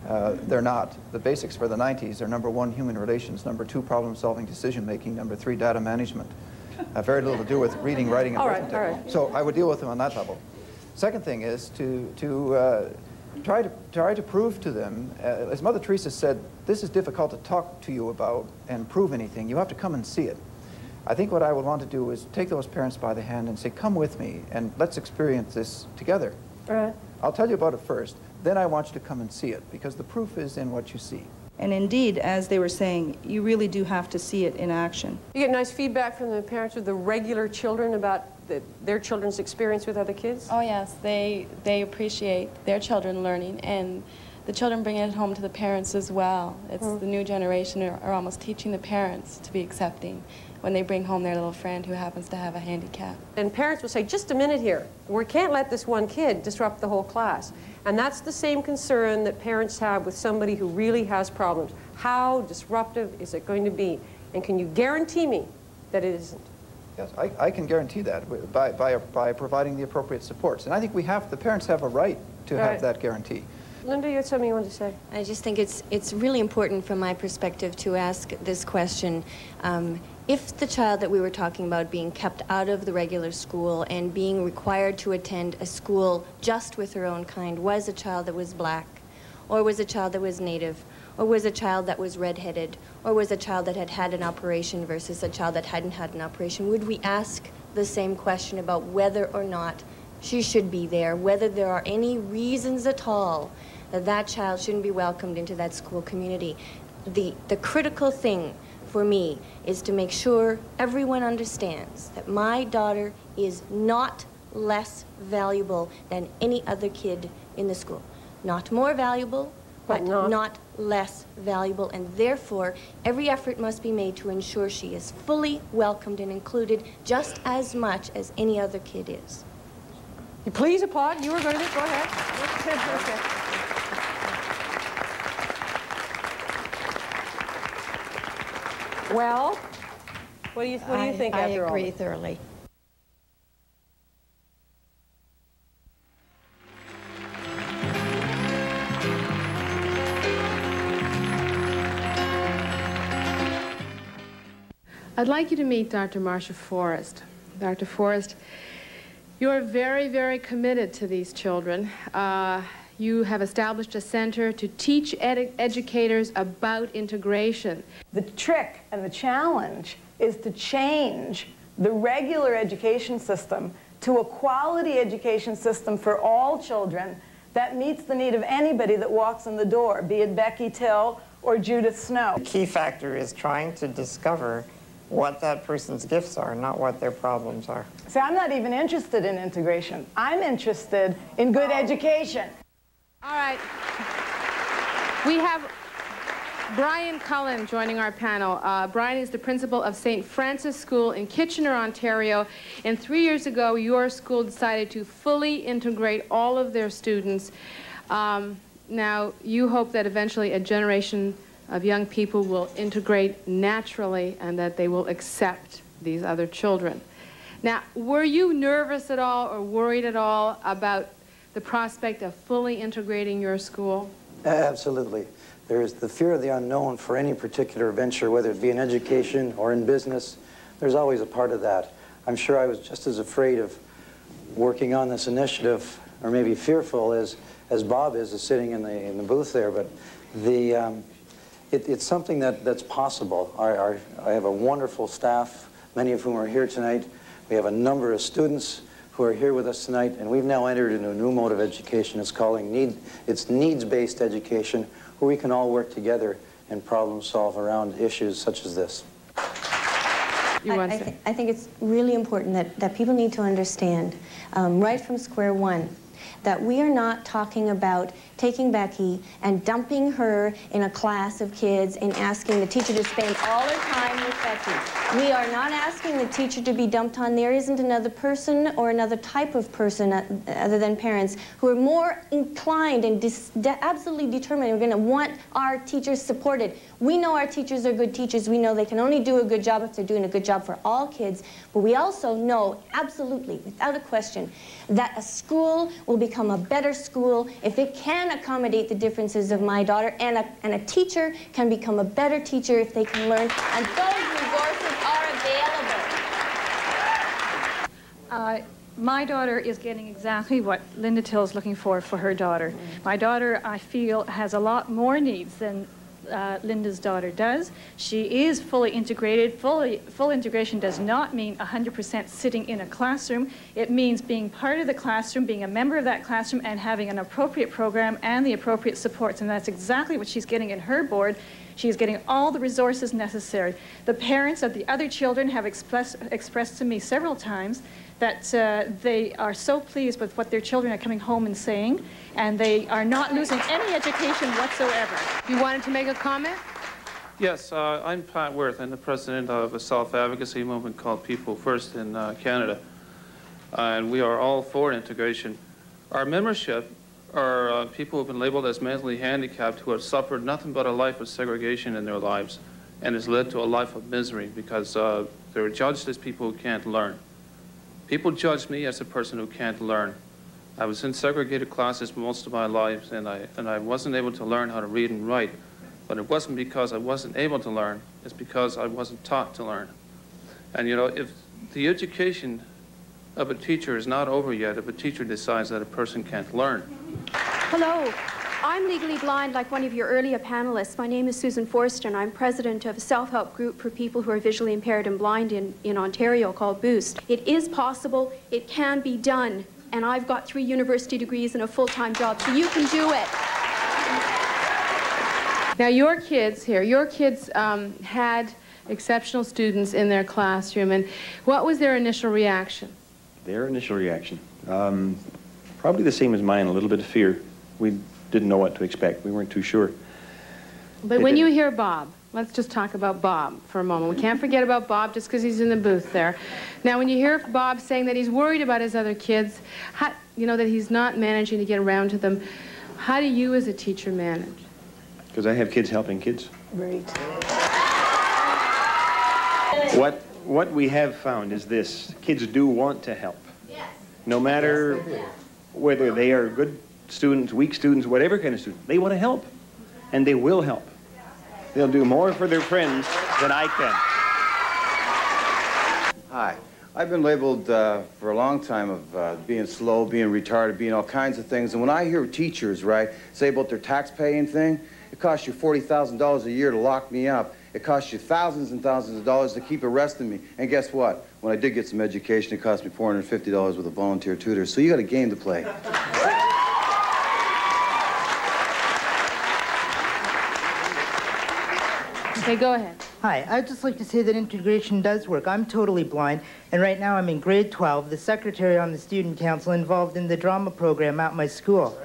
They're not. The basics for the 90s are, number one, human relations, number two, problem-solving, decision-making, number three, data management. Very little to do with reading, writing, and arithmetic. All right. So I would deal with them on that level. Second thing is to try to prove to them, as Mother Teresa said, this is difficult to talk to you about and prove anything. You have to come and see it. I think what I would want to do is take those parents by the hand and say, come with me and let's experience this together. Right. I'll tell you about it first, then I want you to come and see it, because the proof is in what you see. And indeed, as they were saying, you really do have to see it in action. You get nice feedback from the parents of the regular children about their children's experience with other kids? Oh yes, they appreciate their children learning, and the children bring it home to the parents as well. It's the new generation are almost teaching the parents to be accepting when they bring home their little friend who happens to have a handicap. And parents will say, just a minute here, we can't let this one kid disrupt the whole class. And that's the same concern that parents have with somebody who really has problems. How disruptive is it going to be? And can you guarantee me that it isn't? Yes, I can guarantee that by providing the appropriate supports. And I think the parents have a right to have that guarantee. Linda, you had something you wanted to say? I just think it's really important from my perspective to ask this question. If the child that we were talking about being kept out of the regular school and being required to attend a school just with her own kind was a child that was black, or was a child that was native, or was a child that was redheaded, or was a child that had had an operation versus a child that hadn't had an operation, would we ask the same question about whether or not she should be there, whether there are any reasons at all that that child shouldn't be welcomed into that school community? The critical thing for me is to make sure everyone understands that my daughter is not less valuable than any other kid in the school. Not more valuable, but not less valuable, and therefore every effort must be made to ensure she is fully welcomed and included just as much as any other kid is. You please applaud. You were going to go ahead. Okay. Well, what do you think after all? I agree thoroughly. I'd like you to meet Dr. Marcia Forrest. Dr. Forrest, you're very, very committed to these children. You have established a center to teach educators about integration. The trick and the challenge is to change the regular education system to a quality education system for all children that meets the need of anybody that walks in the door, be it Becky Till or Judith Snow. The key factor is trying to discover what that person's gifts are, not what their problems are. See, I'm not even interested in integration. I'm interested in good education. All right. We have Brian Cullen joining our panel. Brian is the principal of St. Francis School in Kitchener, Ontario. And 3 years ago, your school decided to fully integrate all of their students. Now, you hope that eventually a generation of young people will integrate naturally and that they will accept these other children. Now, were you nervous at all or worried at all about the prospect of fully integrating your school? Absolutely. There is the fear of the unknown for any particular venture, whether it be in education or in business. There's always a part of that. I'm sure I was just as afraid of working on this initiative, or maybe fearful as Bob is sitting in the booth there. But it's something that's possible. I have a wonderful staff, many of whom are here tonight. We have a number of students who are here with us tonight, and we've now entered into a new mode of education. It's needs-based education, where we can all work together and problem solve around issues such as this. I think it's really important that people need to understand, right from square one, that we are not talking about taking Becky and dumping her in a class of kids and asking the teacher to spend all her time with Becky. We are not asking the teacher to be dumped on. There isn't another person or another type of person other than parents who are more inclined and absolutely determined we're going to want our teachers supported. We know our teachers are good teachers. We know they can only do a good job if they're doing a good job for all kids. But we also know, absolutely, without a question, that a school will become a better school if it can accommodate the differences of my daughter, and a teacher can become a better teacher if they can learn, and those resources are available. My daughter is getting exactly what Linda Till is looking for her daughter. My daughter, I feel, has a lot more needs than Linda's daughter does. She is fully integrated. Full integration does not mean 100% sitting in a classroom. It means being part of the classroom, being a member of that classroom, and having an appropriate program and the appropriate supports. And that's exactly what she's getting in her board. She is getting all the resources necessary. The parents of the other children have expressed to me several times that they are so pleased with what their children are coming home and saying, and they are not losing any education whatsoever. You wanted to make a comment? Yes, I'm Pat Worth. I'm the president of a self-advocacy movement called People First in Canada, and we are all for integration. Our membership are people who have been labeled as mentally handicapped who have suffered nothing but a life of segregation in their lives, and has led to a life of misery because they're judged as people who can't learn. People judge me as a person who can't learn. I was in segregated classes most of my life, and I wasn't able to learn how to read and write. But it wasn't because I wasn't able to learn, it's because I wasn't taught to learn. And you know, if the education of a teacher is not over yet, if a teacher decides that a person can't learn. Hello, I'm legally blind like one of your earlier panelists. My name is Susan Forster, and I'm president of a self-help group for people who are visually impaired and blind in Ontario called Boost. It is possible, it can be done, and I've got 3 university degrees and a full-time job, so you can do it. Now, your kids here, had exceptional students in their classroom, and what was their initial reaction? Their initial reaction? Probably the same as mine, a little bit of fear. We didn't know what to expect. We weren't too sure. But when you hear Bob, let's just talk about Bob for a moment. We can't forget about Bob just because he's in the booth there. Now, when you hear Bob saying that he's worried about his other kids, you know, that he's not managing to get around to them, how do you as a teacher manage? Because I have kids helping kids. Right. What we have found is this: kids do want to help. Yes. No matter whether they are good students, weak students, whatever kind of student, they want to help, and they will help. They'll do more for their friends than I can. Hi. I've been labeled for a long time of being slow, being retarded, being all kinds of things. And when I hear teachers, right, say about their tax paying thing, it costs you $40,000 a year to lock me up. It costs you thousands and thousands of dollars to keep arresting me. And guess what? When I did get some education, it cost me $450 with a volunteer tutor. So you got a game to play. Okay, go ahead. Hi, I'd just like to say that integration does work. I'm totally blind, and right now I'm in grade 12, the secretary on the student council involved in the drama program at my school.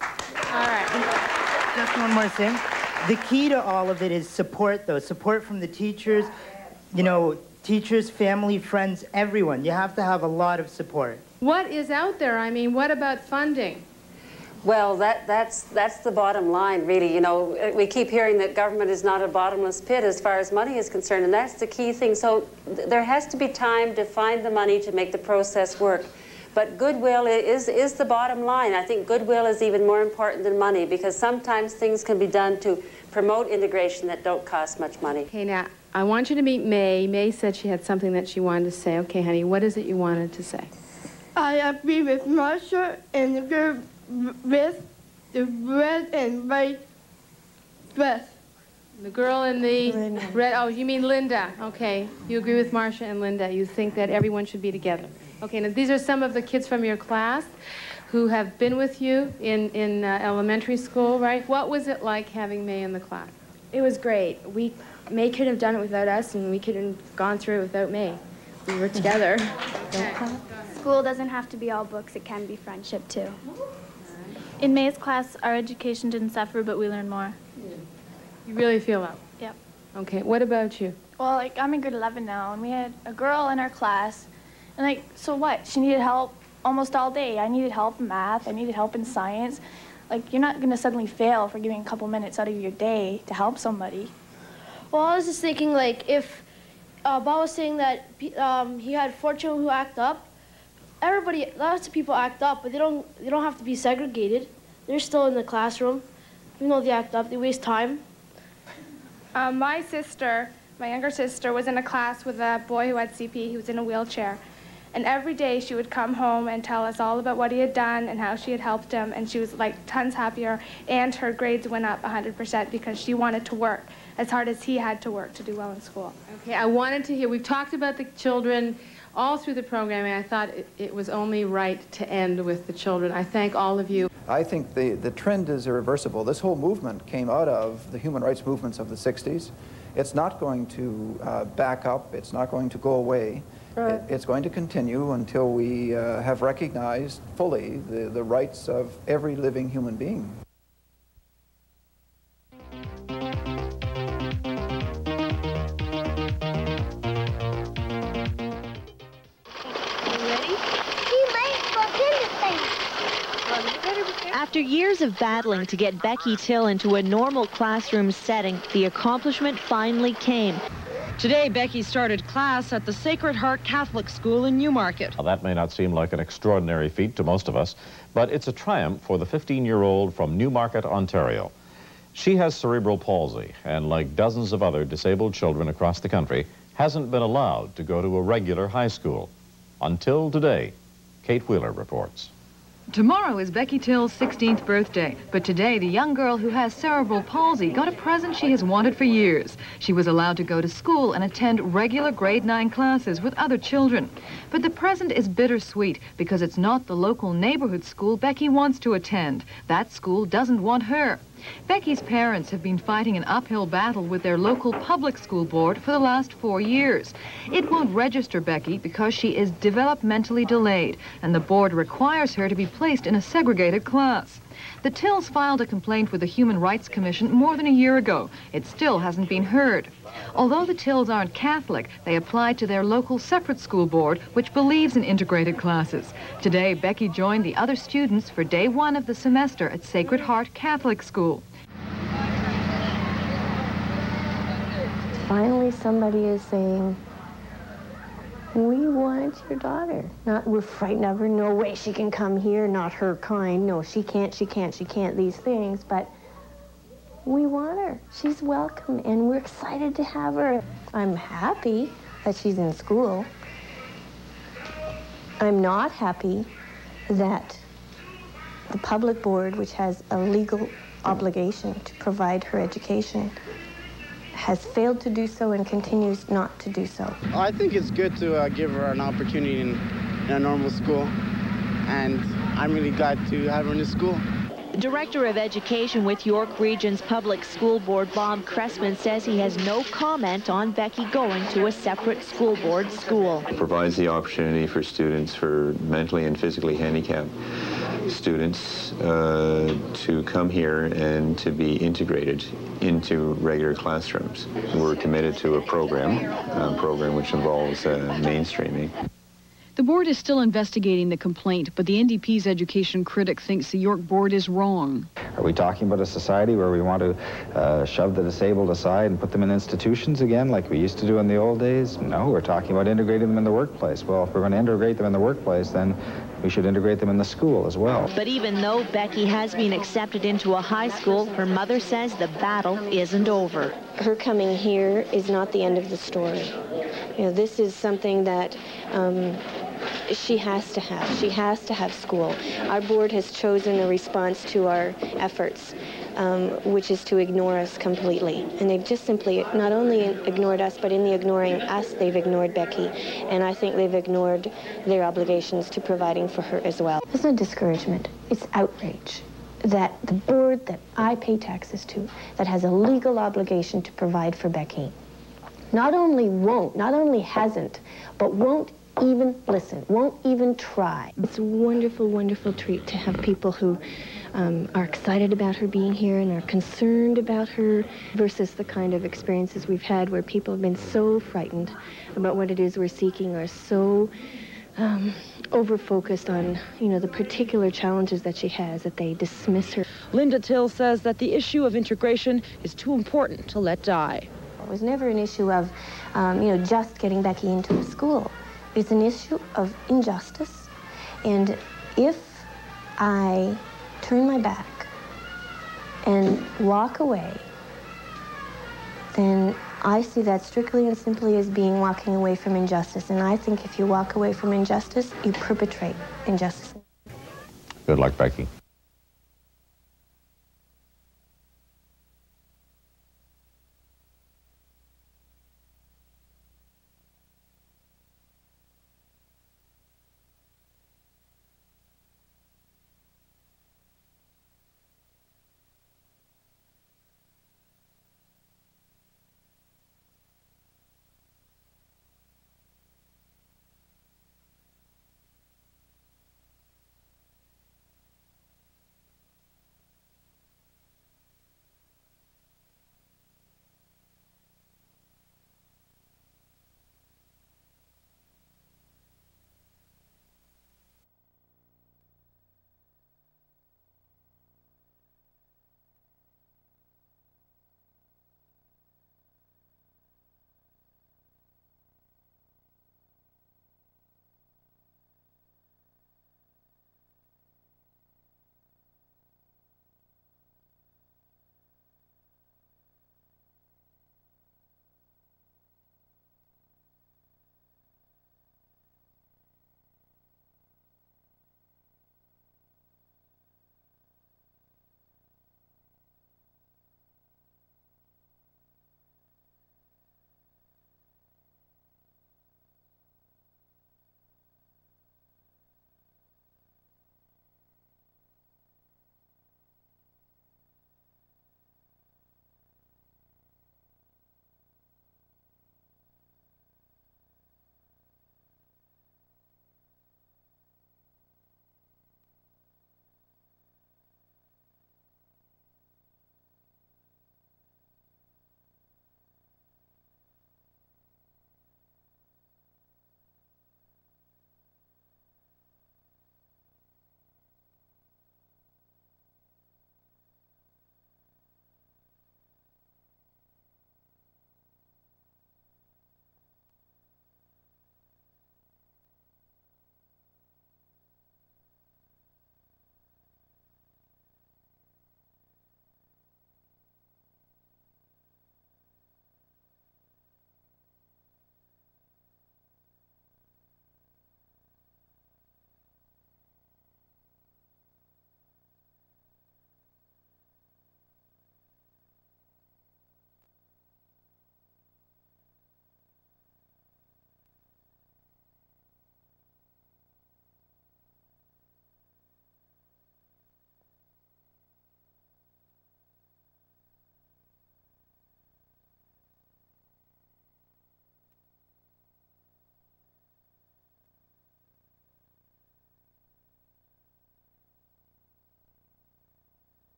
All right. Just one more thing. The key to all of it is support, though. Support from the teachers, you know, teachers, family, friends, everyone. You have to have a lot of support. What is out there? I mean, what about funding? Well, that's the bottom line, really. You know, we keep hearing that government is not a bottomless pit as far as money is concerned, and that's the key thing. So there has to be time to find the money to make the process work. But goodwill is the bottom line. I think goodwill is even more important than money, because sometimes things can be done to promote integration that don't cost much money. Okay, now, I want you to meet May. May said she had something that she wanted to say. Okay, honey, what is it you wanted to say? I agree with Marsha and agree with the red and white dress. The girl in the red, oh, you mean Linda. Okay, you agree with Marsha and Linda. You think that everyone should be together. Okay, now these are some of the kids from your class who have been with you in elementary school, right? What was it like having May in the class? It was great. May couldn't have done it without us, and we couldn't have gone through it without May. We were together. School doesn't have to be all books, it can be friendship too. In May's class, our education didn't suffer, but we learned more. You really feel that? Yep. Okay, what about you? Well, like, I'm in grade 11 now, and we had a girl in our class, and like, so what? She needed help almost all day. I needed help in math, I needed help in science. Like, you're not gonna suddenly fail for giving a couple minutes out of your day to help somebody. Well, I was just thinking, like, if Bob was saying that he had 4 children who act up, lots of people act up, but they don't have to be segregated. They're still in the classroom. Even though they act up, they waste time. My younger sister, was in a class with a boy who had CP. He was in a wheelchair. And every day she would come home and tell us all about what he had done and how she had helped him. And she was like tons happier, and her grades went up 100% because she wanted to work as hard as he had to work to do well in school. Okay, I wanted to hear, we've talked about the children all through the program, and I thought it was only right to end with the children. I thank all of you. I think the trend is irreversible. This whole movement came out of the human rights movements of the 60s. It's not going to back up. It's not going to go away. Right. It's going to continue until we have recognized fully the rights of every living human being. After years of battling to get Becky Till into a normal classroom setting, the accomplishment finally came. Today, Becky started class at the Sacred Heart Catholic School in Newmarket. Now, that may not seem like an extraordinary feat to most of us, but it's a triumph for the 15-year-old from Newmarket, Ontario. She has cerebral palsy, and like dozens of other disabled children across the country, hasn't been allowed to go to a regular high school. Until today. Kate Wheeler reports. Tomorrow is Becky Till's 16th birthday, but today the young girl who has cerebral palsy got a present she has wanted for years. She was allowed to go to school and attend regular grade 9 classes with other children. But the present is bittersweet because it's not the local neighborhood school Becky wants to attend. That school doesn't want her. Becky's parents have been fighting an uphill battle with their local public school board for the last 4 years. It won't register Becky because she is developmentally delayed, and the board requires her to be placed in a segregated class. The Tills filed a complaint with the Human Rights Commission more than a year ago. It still hasn't been heard. Although the Tills aren't Catholic, they applied to their local separate school board, which believes in integrated classes. Today, Becky joined the other students for day 1 of the semester at Sacred Heart Catholic School. Finally, somebody is saying, we want your daughter. Not, we're frightened of her, no way she can come here, not her kind, no, she can't, these things, but we want her. She's welcome, and we're excited to have her. I'm happy that she's in school. I'm not happy that the public board, which has a legal obligation to provide her education, has failed to do so and continues not to do so. I think it's good to give her an opportunity in a normal school, and I'm really glad to have her in the school. Director of Education with York Region's Public School Board, Bob Cressman, says he has no comment on Becky going to a separate school board school. It provides the opportunity for students, for mentally and physically handicapped students, to come here and to be integrated into regular classrooms. We're committed to a program which involves mainstreaming. The board is still investigating the complaint, but the NDP's education critic thinks the York board is wrong. Are we talking about a society where we want to shove the disabled aside and put them in institutions again like we used to do in the old days? No, we're talking about integrating them in the workplace. Well, if we're going to integrate them in the workplace, then we should integrate them in the school as well. But even though Becky has been accepted into a high school, her mother says the battle isn't over. Her coming here is not the end of the story. You know, this is something that she has to have. She has to have school. Our board has chosen a response to our efforts, which is to ignore us completely. And they've just simply not only ignored us, but in the ignoring us, they've ignored Becky. And I think they've ignored their obligations to providing for her as well. It's not discouragement. It's outrage that the board that I pay taxes to, that has a legal obligation to provide for Becky, not only hasn't, but won't even listen, won't even try. It's a wonderful, wonderful treat to have people who are excited about her being here and are concerned about her versus the kind of experiences we've had where people have been so frightened about what it is we're seeking, are so over-focused on, the particular challenges that she has, that they dismiss her. Linda Till says that the issue of integration is too important to let die. It was never an issue of, just getting Becky into a school. It's an issue of injustice, and if I turn my back and walk away, then I see that strictly and simply as being walking away from injustice. And I think if you walk away from injustice, you perpetrate injustice. Good luck, Becky.